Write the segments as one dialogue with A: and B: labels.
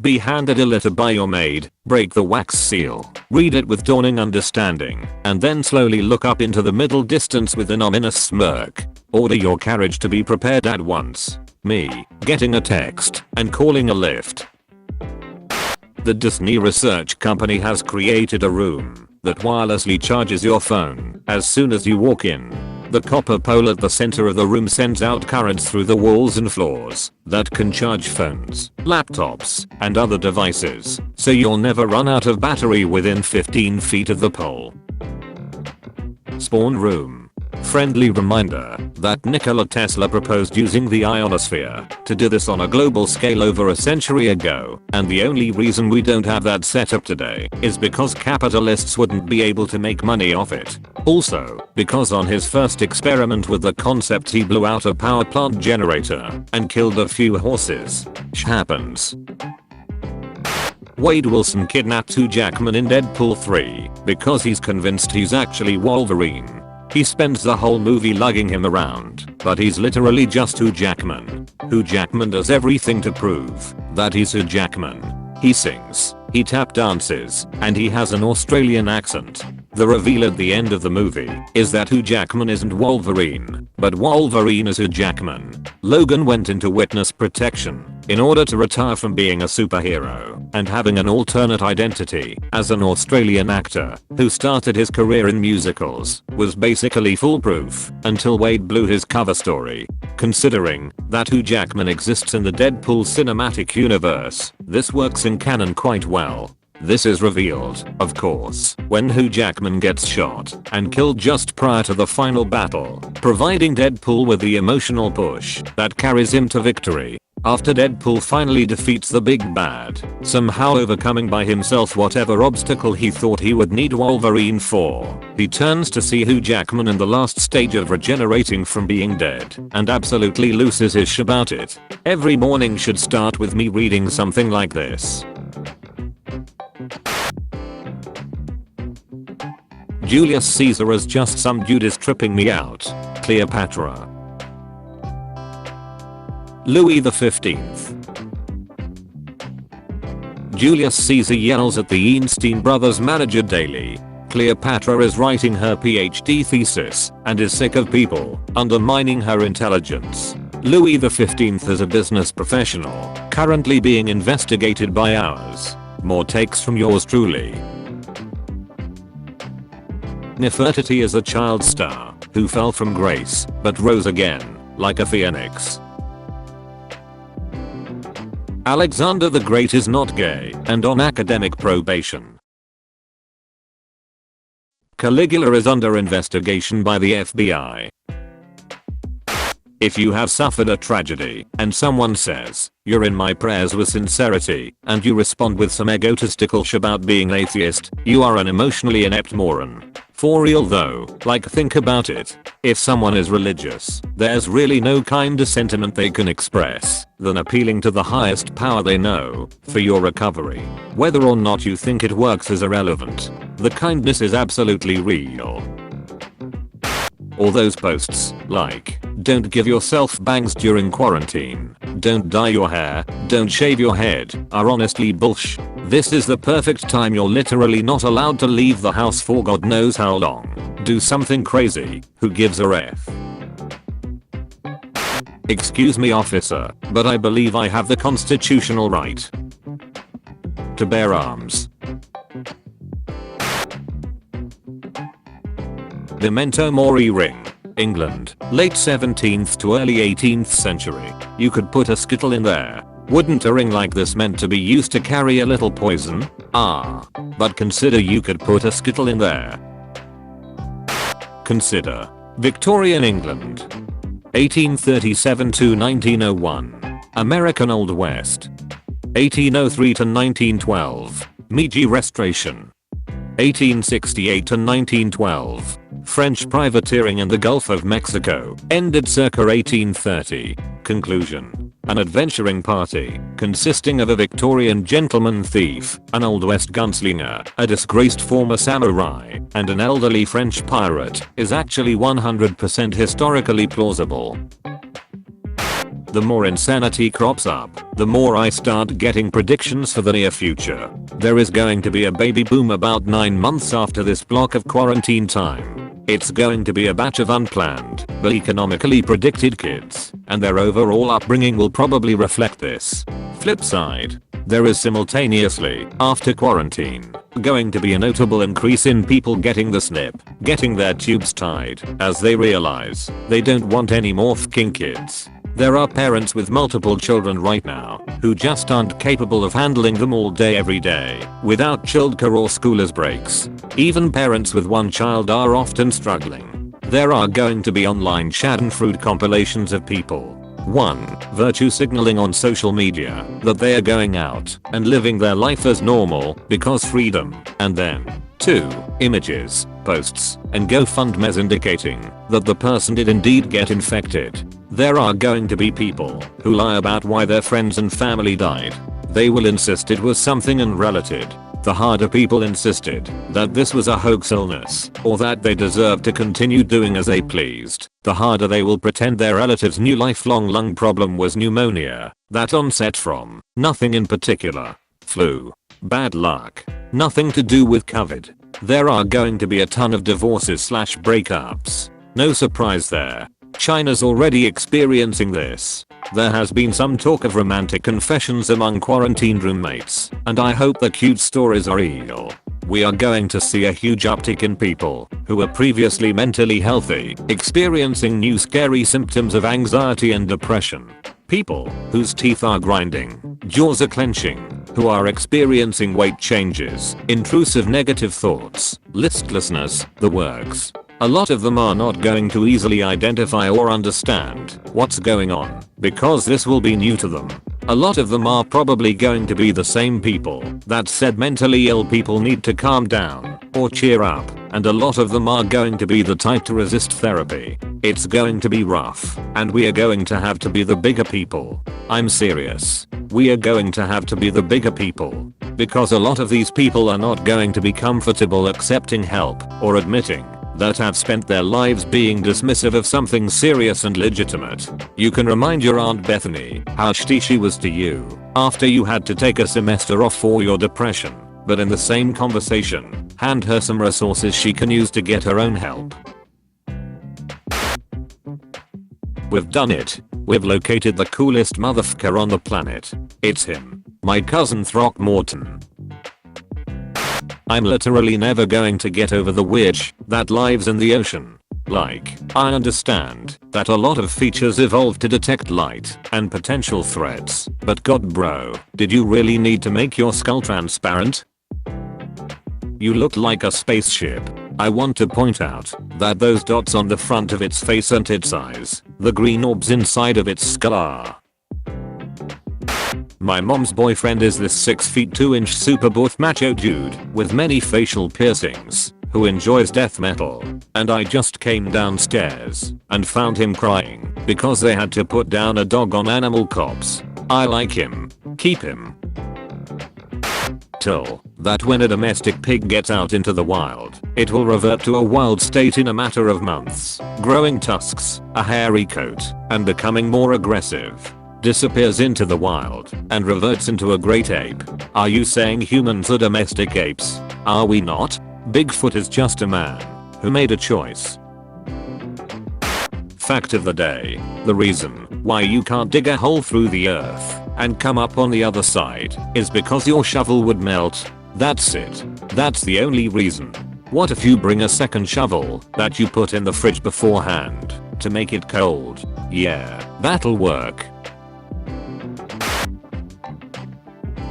A: Be handed a letter by your maid, break the wax seal, read it with dawning understanding, and then slowly look up into the middle distance with an ominous smirk. Order your carriage to be prepared at once. Me, getting a text, and calling a lift. The Disney research company has created a room that wirelessly charges your phone as soon as you walk in. The copper pole at the center of the room sends out currents through the walls and floors that can charge phones, laptops, and other devices, so you'll never run out of battery within 15 feet of the pole. Spawn room. Friendly reminder that Nikola Tesla proposed using the ionosphere to do this on a global scale over a century ago, and the only reason we don't have that set up today is because capitalists wouldn't be able to make money off it. Also, because on his first experiment with the concept he blew out a power plant generator and killed a few horses. Happens. Wade Wilson kidnapped Hugh Jackman in Deadpool 3 because he's convinced he's actually Wolverine. He spends the whole movie lugging him around, but he's literally just Hugh Jackman. Hugh Jackman does everything to prove that he's Hugh Jackman. He sings, he tap dances, and he has an Australian accent. The reveal at the end of the movie is that Hugh Jackman isn't Wolverine, but Wolverine is Hugh Jackman. Logan went into witness protection in order to retire from being a superhero and having an alternate identity as an Australian actor who started his career in musicals was basically foolproof until Wade blew his cover story. Considering that Hugh Jackman exists in the Deadpool cinematic universe, this works in canon quite well. This is revealed, of course, when Hugh Jackman gets shot and killed just prior to the final battle, providing Deadpool with the emotional push that carries him to victory. After Deadpool finally defeats the big bad, somehow overcoming by himself whatever obstacle he thought he would need Wolverine for, he turns to see Hugh Jackman in the last stage of regenerating from being dead and absolutely loses his shit about it. Every morning should start with me reading something like this. Julius Caesar is just some dude is tripping me out. Cleopatra. Louis XV. Julius Caesar yells at the Einstein brothers manager daily. Cleopatra is writing her PhD thesis and is sick of people undermining her intelligence. Louis XV is a business professional currently being investigated by ours. More takes from yours truly. Nefertiti is a child star who fell from grace but rose again like a phoenix. Alexander the Great is not gay and on academic probation. Caligula is under investigation by the FBI. If you have suffered a tragedy and someone says, "You're in my prayers with sincerity," and you respond with some egotistical sh about being atheist, you are an emotionally inept moron. For real though, like think about it. If someone is religious, there's really no kinder sentiment they can express than appealing to the highest power they know for your recovery. Whether or not you think it works is irrelevant. The kindness is absolutely real. All those posts, like, "Don't give yourself bangs during quarantine," "Don't dye your hair," "Don't shave your head," are honestly bullshit. This is the perfect time you're literally not allowed to leave the house for God knows how long. Do something crazy, who gives a F? Excuse me officer, but I believe I have the constitutional right to bear arms. Memento Mori ring. England, late 17th to early 18th century. You could put a skittle in there. Wouldn't a ring like this meant to be used to carry a little poison? But consider you could put a skittle in there. Consider Victorian England, 1837 to 1901. American Old West, 1803 to 1912. Meiji Restoration, 1868 to 1912. French privateering in the Gulf of Mexico ended circa 1830. Conclusion. An adventuring party consisting of a Victorian gentleman thief, an Old West gunslinger, a disgraced former samurai, and an elderly French pirate is actually 100% historically plausible. the more insanity crops up, the more I start getting predictions for the near future. There is going to be a baby boom about 9 months after this block of quarantine time. It's going to be a batch of unplanned, but economically predicted kids, and their overall upbringing will probably reflect this. Flip side, there is simultaneously, after quarantine, going to be a notable increase in people getting the snip, getting their tubes tied, as they realize they don't want any more fucking kids. There are parents with multiple children right now who just aren't capable of handling them all day every day without childcare or schoolers breaks. Even parents with one child are often struggling. There are going to be online schadenfreude compilations of people 1. Virtue signaling on social media that they are going out and living their life as normal because freedom, and then 2. Images, posts, and GoFundMes indicating that the person did indeed get infected. There are going to be people who lie about why their friends and family died. They will insist it was something unrelated. The harder people insisted that this was a hoax illness or that they deserved to continue doing as they pleased, the harder they will pretend their relative's new lifelong lung problem was pneumonia that onset from nothing in particular. Flu. Bad luck. Nothing to do with COVID. There are going to be a ton of divorces/breakups. No surprise there. China's already experiencing this. There has been some talk of romantic confessions among quarantined roommates, and I hope the cute stories are real. We are going to see a huge uptick in people who were previously mentally healthy, experiencing new scary symptoms of anxiety and depression. People whose teeth are grinding, jaws are clenching, who are experiencing weight changes, intrusive negative thoughts, listlessness, the works. A lot of them are not going to easily identify or understand what's going on because this will be new to them. A lot of them are probably going to be the same people that said mentally ill people need to calm down or cheer up, and a lot of them are going to be the type to resist therapy. It's going to be rough, and we are going to have to be the bigger people. I'm serious. We are going to have to be the bigger people, because a lot of these people are not going to be comfortable accepting help or admitting that have spent their lives being dismissive of something serious and legitimate. You can remind your Aunt Bethany how shitty she was to you after you had to take a semester off for your depression, but in the same conversation, hand her some resources she can use to get her own help. We've done it. We've located the coolest motherfucker on the planet. It's him. My cousin Throckmorton. I'm literally never going to get over the witch that lives in the ocean. Like, I understand that a lot of features evolved to detect light and potential threats, but god bro, did you really need to make your skull transparent? You look like a spaceship. I want to point out that those dots on the front of its face aren't its eyes, the green orbs inside of its skull are. My mom's boyfriend is this 6'2" super buff macho dude with many facial piercings who enjoys death metal, and I just came downstairs and found him crying because they had to put down a dog on Animal Cops. I like him. Keep him. Till that when a domestic pig gets out into the wild, it will revert to a wild state in a matter of months, growing tusks, a hairy coat, and becoming more aggressive. Disappears into the wild and reverts into a great ape. Are you saying humans are domestic apes? Are we not? Bigfoot is just a man who made a choice. Fact of the day. The reason why you can't dig a hole through the earth and come up on the other side is because your shovel would melt. That's it. That's the only reason. What if you bring a second shovel that you put in the fridge beforehand to make it cold? Yeah, that'll work.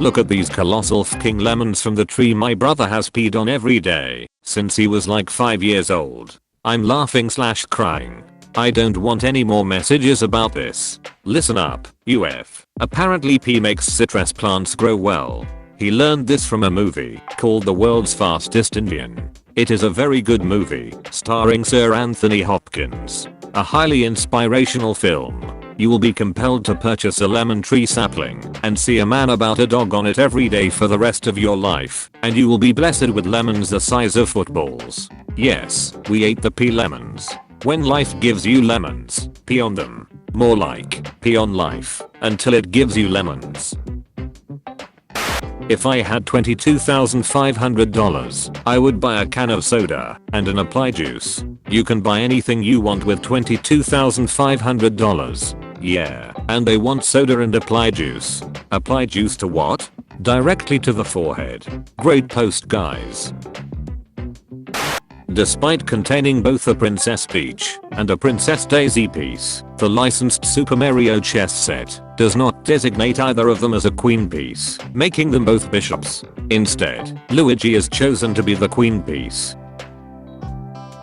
A: Look at these colossal fucking lemons from the tree my brother has peed on every day since he was like 5 years old. I'm laughing/crying. I don't want any more messages about this. Listen up, UF. Apparently pee makes citrus plants grow well. He learned this from a movie called The World's Fastest Indian. It is a very good movie starring Sir Anthony Hopkins. A highly inspirational film. You will be compelled to purchase a lemon tree sapling and see a man about a dog on it every day for the rest of your life, and you will be blessed with lemons the size of footballs. Yes, we ate the pea lemons. When life gives you lemons, pee on them. More like, pee on life, until it gives you lemons. If I had $22,500, I would buy a can of soda and an apply juice. You can buy anything you want with $22,500. Yeah, and they want soda and apply juice. Apply juice to what? Directly to the forehead. Great post, guys. Despite containing both a Princess Peach and a Princess Daisy piece, the licensed Super Mario chess set does not designate either of them as a queen piece, making them both bishops. Instead, Luigi is chosen to be the queen piece.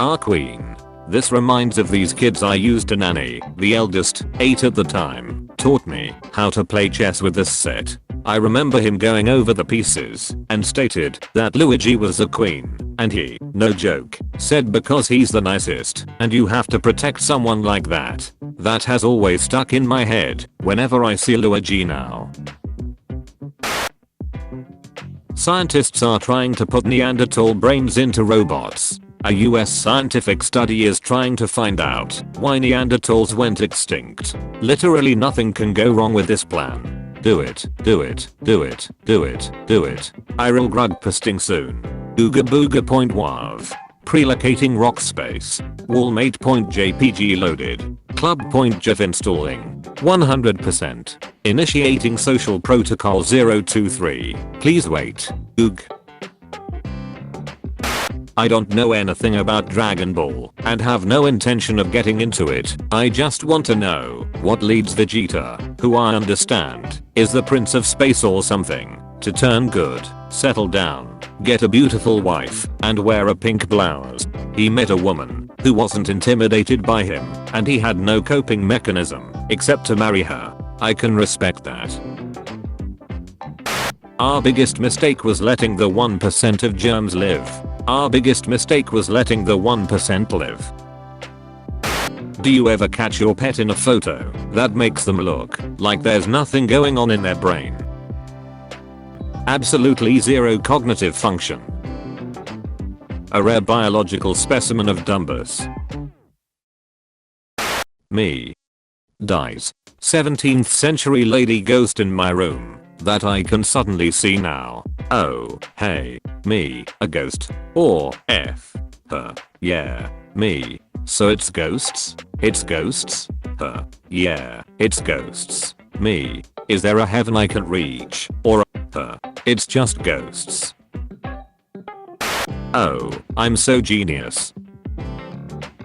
A: Our queen. This reminds of these kids I used to nanny. The eldest, 8 at the time, taught me how to play chess with this set. I remember him going over the pieces and stated that Luigi was the queen, and he, no joke, said because he's the nicest and you have to protect someone like that. That has always stuck in my head whenever I see Luigi now. Scientists are trying to put Neanderthal brains into robots. A US scientific study is trying to find out why Neanderthals went extinct. Literally nothing can go wrong with this plan. Do it, do it, do it, do it, do it. Iral grug posting soon. Ooga booga point wav. Prelocating rock space. Wallmate.jpg loaded. Club.gif installing. 100%. Initiating social protocol 023. Please wait. Oog. I don't know anything about Dragon Ball and have no intention of getting into it. I just want to know what leads Vegeta, who I understand is the Prince of Space or something, to turn good, settle down, get a beautiful wife, and wear a pink blouse. He met a woman who wasn't intimidated by him, and he had no coping mechanism except to marry her. I can respect that. Our biggest mistake was letting the 1% of germs live. Our biggest mistake was letting the 1% live. Do you ever catch your pet in a photo that makes them look like there's nothing going on in their brain? Absolutely zero cognitive function. A rare biological specimen of Dumbus. Me. Dies. 17th century lady ghost in my room that I can suddenly see now. Oh, hey, me, a ghost. Or, F, her, yeah, me. So it's ghosts? It's ghosts? Her, yeah, it's ghosts. Me. Is there a heaven I can reach? Or her, it's just ghosts. Oh, I'm so genius.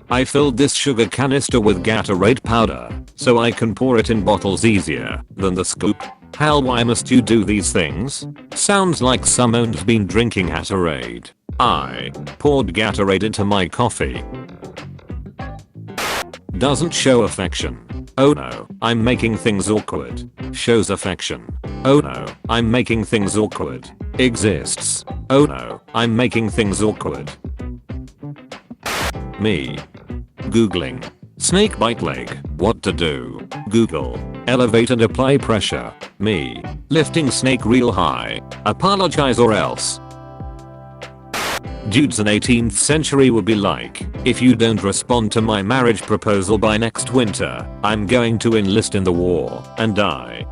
A: I filled this sugar canister with Gatorade powder so I can pour it in bottles easier than the scoop. Hell, why must you do these things? Sounds like someone's been drinking Gatorade. I poured Gatorade into my coffee. Doesn't show affection. Oh no, I'm making things awkward. Shows affection. Oh no, I'm making things awkward. Exists. Oh no, I'm making things awkward. Me. Googling. Snake bite leg. What to do? Google. Elevate and apply pressure. Me. Lifting snake real high. Apologize or else. Dudes in 18th century would be like, if you don't respond to my marriage proposal by next winter, I'm going to enlist in the war and die.